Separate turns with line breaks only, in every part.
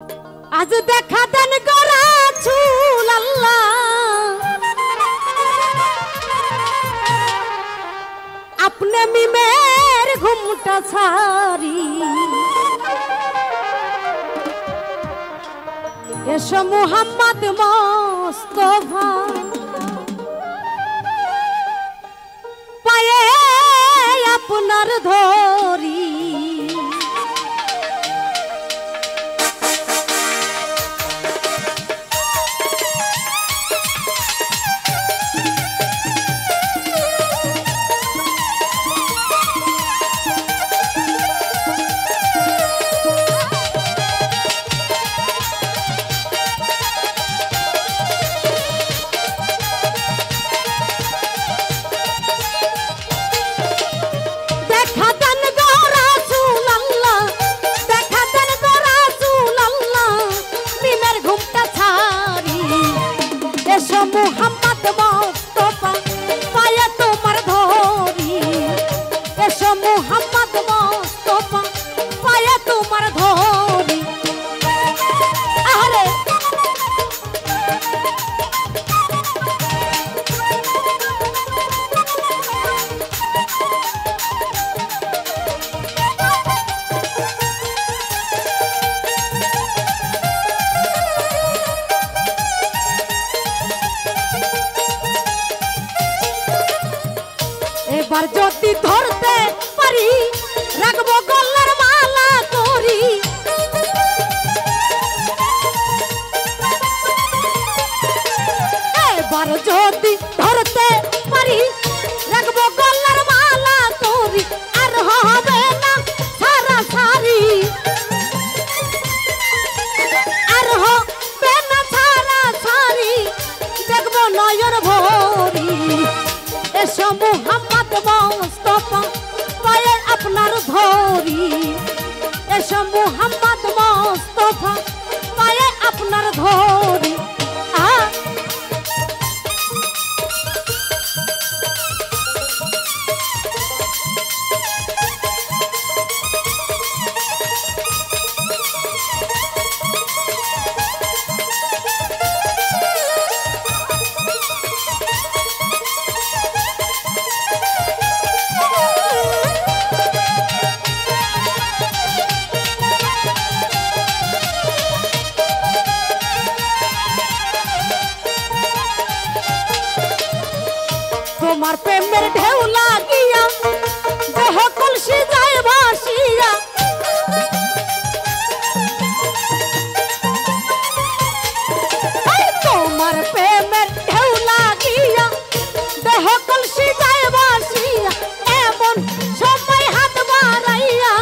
आज देखा देन गोरा चूल अल्लाह अपने मिमेर घुमटा सारी एसो मुहम्मद मुस्तफा पाए अपनार धोरी मुहम्मद मुस्तफा पाया तुम्हार धोरी एसो मुहम्मद मुस्तफा पाया तुम्हार धोरी अरे এবার যদি ধরতে পারি রাখবো গলার মালা করি এবার যদি ধরতে পারি রাখবো গলার মালা করি আর হবে না সারা সারি আর হবে না সারা সারি দেখবো নয়ন ভরি এসো মুহাম্মদ মুস্তফা পায়ে আপনার ধরি এসো মুহাম্মদ মুস্তফা পায়ে আপনার ধরি তোমার প্রেমের ঢেউ লাগিয়া দেহ কলসি যায় ভাসিয়া তোমার প্রেমের ঢেউ লাগিয়া দেহ কলসি যায় ভাসিয়া এমন সময় হাত বাড়াইয়া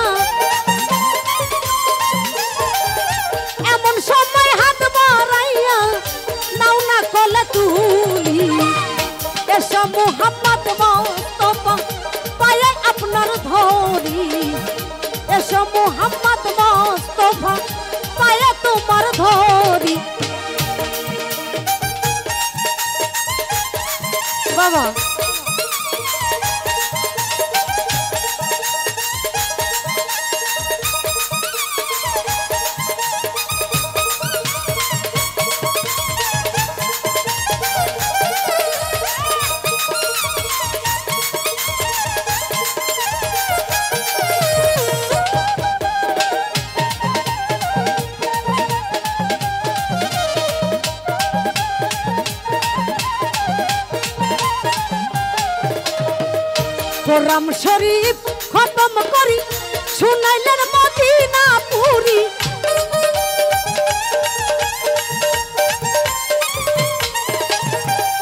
এমন সময় হাত বাড়াইয়া নাও না কলে তুলি এসো মুহাম্মদ মুস্তফা পায়ে আপনার ধরি এসো মুহাম্মদ মুস্তফা পায়ে তোমার ধরি বাবা কোরআন শরীফ খতম করি শুনাইলেন মদিনা পুরি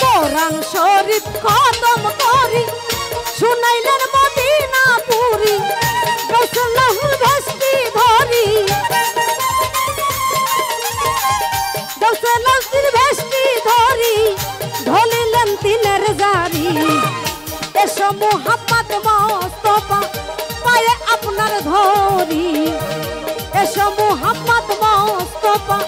কোরআন শরীফ খতম করি শুনাইলেন মদিনা পুরি গৌসুল্লাহুল ভেস্তি ধরি গৌসুল্লাহুল ভেস্তি ধরি ধলিলেন তিনের জারি এসো মুহাম্মদ মুস্তফা পায়ে আপনার ধরি এসো মুহাম্মদ মুস্তফা